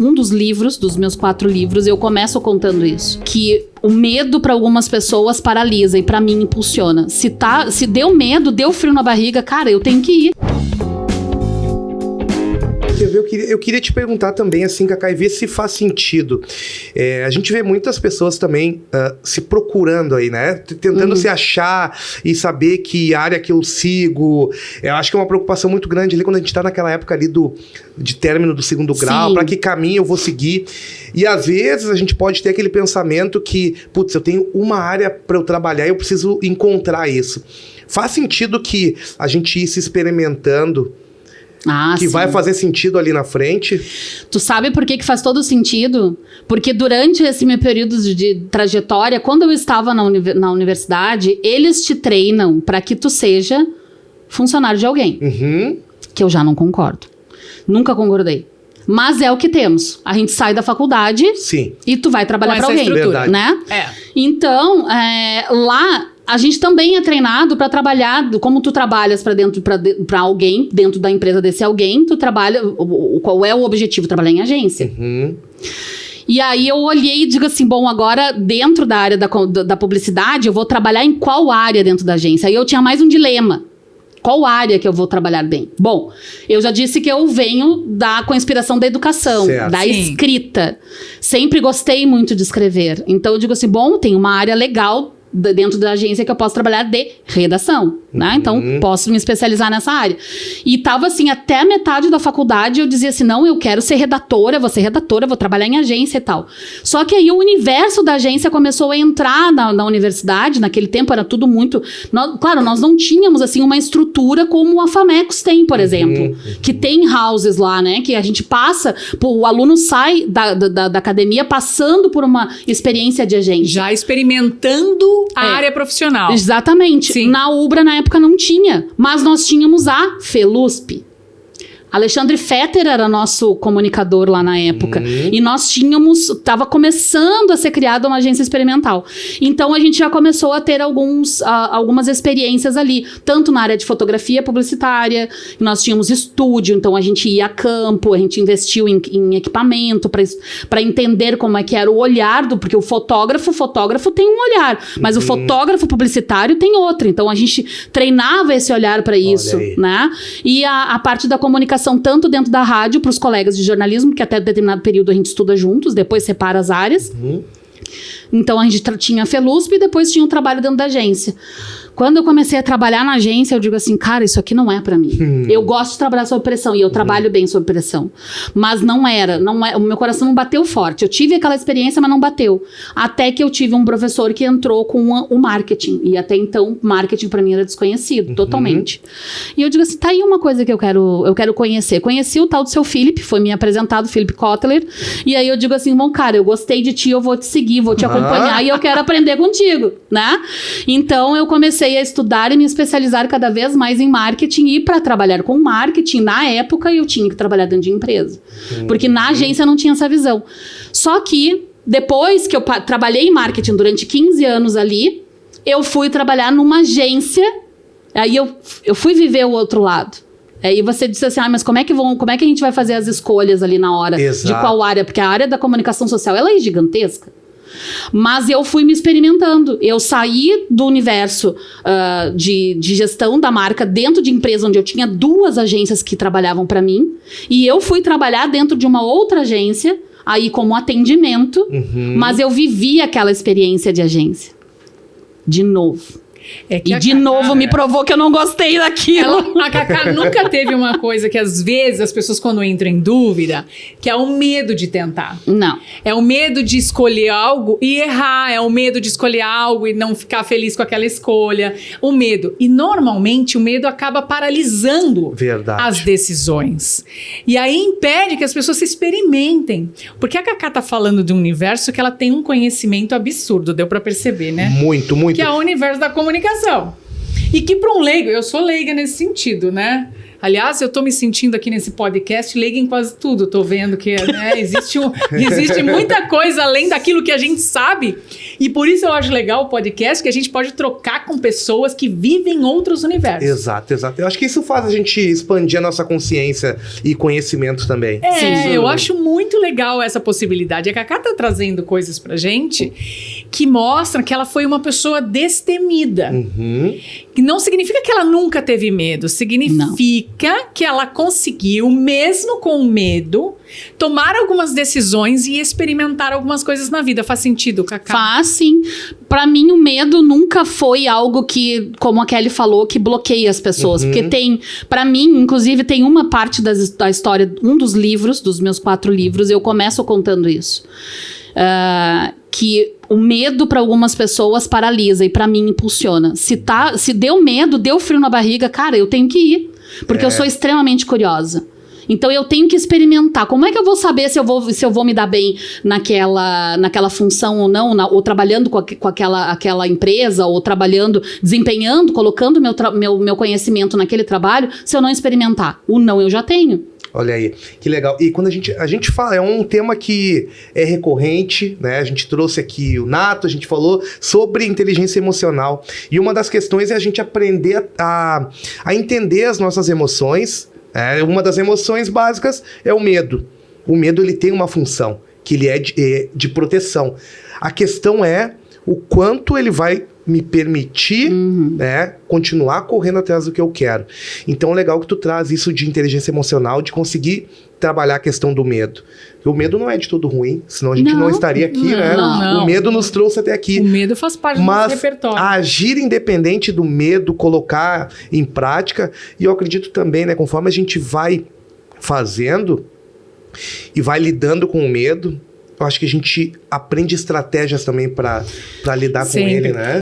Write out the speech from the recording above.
um dos livros, dos meus 4 livros, eu começo contando isso. Que o medo para algumas pessoas paralisa e para mim impulsiona. Se deu medo, deu frio na barriga, cara, eu tenho que ir. Eu queria te perguntar também, assim, Cacá, e ver se faz sentido. A gente vê muitas pessoas também se procurando aí, né? Tentando se achar e saber que área que eu sigo. Eu acho que é uma preocupação muito grande ali quando a gente tá naquela época ali de término do 2º grau, para que caminho eu vou seguir. E às vezes a gente pode ter aquele pensamento que, putz, eu tenho uma área para eu trabalhar e eu preciso encontrar isso. Faz sentido que a gente ir se experimentando que vai fazer sentido ali na frente? Tu sabe por que faz todo sentido? Porque durante esse meu período de trajetória, quando eu estava na universidade, eles te treinam para que tu seja funcionário de alguém. Que eu já não concordo. Nunca concordei. Mas é o que temos. A gente sai da faculdade e tu vai trabalhar para alguém. Né? Então, lá... A gente também é treinado para trabalhar, como tu trabalhas para alguém, dentro da empresa desse alguém, tu trabalha, qual é o objetivo? Trabalhar em agência. E aí eu olhei e digo assim, bom, agora dentro da área da publicidade, eu vou trabalhar em qual área dentro da agência? Aí eu tinha mais um dilema. Qual área que eu vou trabalhar bem? Bom, eu já disse que eu venho com a inspiração da educação, da escrita. Sempre gostei muito de escrever. Então eu digo assim, bom, tem uma área legal dentro da agência que eu posso trabalhar de redação, né? Então, posso me especializar nessa área. E tava assim, até a metade da faculdade eu dizia assim, não, eu quero ser redatora, vou trabalhar em agência e tal. Só que aí o universo da agência começou a entrar na universidade, naquele tempo era tudo muito... Claro, nós não tínhamos assim uma estrutura como a Famecos tem, por exemplo, que tem houses lá, né? Que a gente passa, o aluno sai da academia passando por uma experiência de agência. Já experimentando a área profissional. Exatamente. Sim. Na Ubra, na época, não tinha. Mas nós tínhamos a Felusp. Alexandre Fetter era nosso comunicador lá na época. E nós estava começando a ser criada uma agência experimental. Então, a gente já começou a ter algumas experiências ali. Tanto na área de fotografia publicitária, nós tínhamos estúdio, então a gente ia a campo, a gente investiu em equipamento para entender como é que era o olhar porque o fotógrafo tem um olhar, mas o fotógrafo publicitário tem outro. Então, a gente treinava esse olhar para isso, né? E a parte da comunicação tanto dentro da rádio para os colegas de jornalismo, que até determinado período a gente estuda juntos, depois separa as áreas. Então a gente tinha a Felusp e depois tinha um trabalho dentro da agência. Quando eu comecei a trabalhar na agência, eu digo assim, cara, isso aqui não é pra mim. Eu gosto de trabalhar sob pressão, e eu trabalho bem sob pressão. Mas não é, o meu coração não bateu forte. Eu tive aquela experiência, mas não bateu. Até que eu tive um professor que entrou com o marketing. E até então, marketing pra mim era desconhecido, totalmente. E eu digo assim, tá aí uma coisa que eu quero conhecer. Conheci o tal do seu Felipe, foi me apresentado, Felipe Kotler. E aí eu digo assim, bom, cara, eu gostei de ti, eu vou te seguir, vou te acompanhar e eu quero aprender contigo, né? Então, eu comecei a estudar e me especializar cada vez mais em marketing, e para trabalhar com marketing, na época eu tinha que trabalhar dentro de empresa, porque na agência não tinha essa visão. Só que depois que eu trabalhei em marketing durante 15 anos ali, eu fui trabalhar numa agência, aí eu fui viver o outro lado. Aí você disse assim, mas como é que a gente vai fazer as escolhas ali na hora? De qual área? Porque a área da comunicação social, ela é gigantesca. Mas eu fui me experimentando. Eu saí do universo de gestão da marca dentro de empresa onde eu tinha 2 agências que trabalhavam para mim, e eu fui trabalhar dentro de uma outra agência, aí como atendimento, mas eu vivi aquela experiência de agência. De novo. E de novo me provou que eu não gostei daquilo. A Cacá nunca teve uma coisa que às vezes as pessoas quando entram em dúvida, que é o medo de tentar. Não. É o medo de escolher algo e errar. É o medo de escolher algo e não ficar feliz com aquela escolha. O medo. E normalmente o medo acaba paralisando as decisões. E aí impede que as pessoas se experimentem. Porque a Cacá tá falando de um universo que ela tem um conhecimento absurdo. Deu pra perceber, né? Muito, muito. Que é o universo da comunicação. E que para um leigo, eu sou leiga nesse sentido, né? Aliás, eu tô me sentindo aqui nesse podcast leiga em quase tudo. Tô vendo que existe muita coisa além daquilo que a gente sabe. E por isso eu acho legal o podcast, que a gente pode trocar com pessoas que vivem outros universos. Exato. Eu acho que isso faz a gente expandir a nossa consciência e conhecimento também. Eu acho muito legal essa possibilidade. A Cacá tá trazendo coisas pra gente que mostram que ela foi uma pessoa destemida. Que não significa que ela nunca teve medo. Significa que ela conseguiu, mesmo com medo, tomar algumas decisões e experimentar algumas coisas na vida. Faz sentido, Cacá? Faz, sim. Pra mim, o medo nunca foi algo que, como a Kelly falou, que bloqueia as pessoas. Porque pra mim, inclusive, tem uma parte da história, um dos livros, dos meus 4 livros, eu começo contando isso. Que o medo para algumas pessoas paralisa e para mim impulsiona. Se deu medo, deu frio na barriga, cara, eu tenho que ir. Porque eu sou extremamente curiosa. Então eu tenho que experimentar. Como é que eu vou saber se eu vou me dar bem naquela função ou não, ou trabalhando com aquela empresa, ou trabalhando, desempenhando, colocando meu conhecimento naquele trabalho, se eu não experimentar? O não eu já tenho. Olha aí, que legal. E quando a gente fala, é um tema que é recorrente, né? A gente trouxe aqui o Nato, a gente falou sobre inteligência emocional. E uma das questões é a gente aprender a entender as nossas emoções. Uma das emoções básicas é o medo. O medo, ele tem uma função, que ele é de proteção. A questão é o quanto ele vai me permitir continuar correndo atrás do que eu quero. Então, é legal que tu traz isso de inteligência emocional, de conseguir trabalhar a questão do medo. O medo não é de tudo ruim, senão a gente não estaria aqui, né? Não. O medo nos trouxe até aqui. O medo faz parte do nosso repertório. Mas agir independente do medo, colocar em prática, e eu acredito também, né, conforme a gente vai fazendo e vai lidando com o medo, eu acho que a gente aprende estratégias também para lidar com ele, né?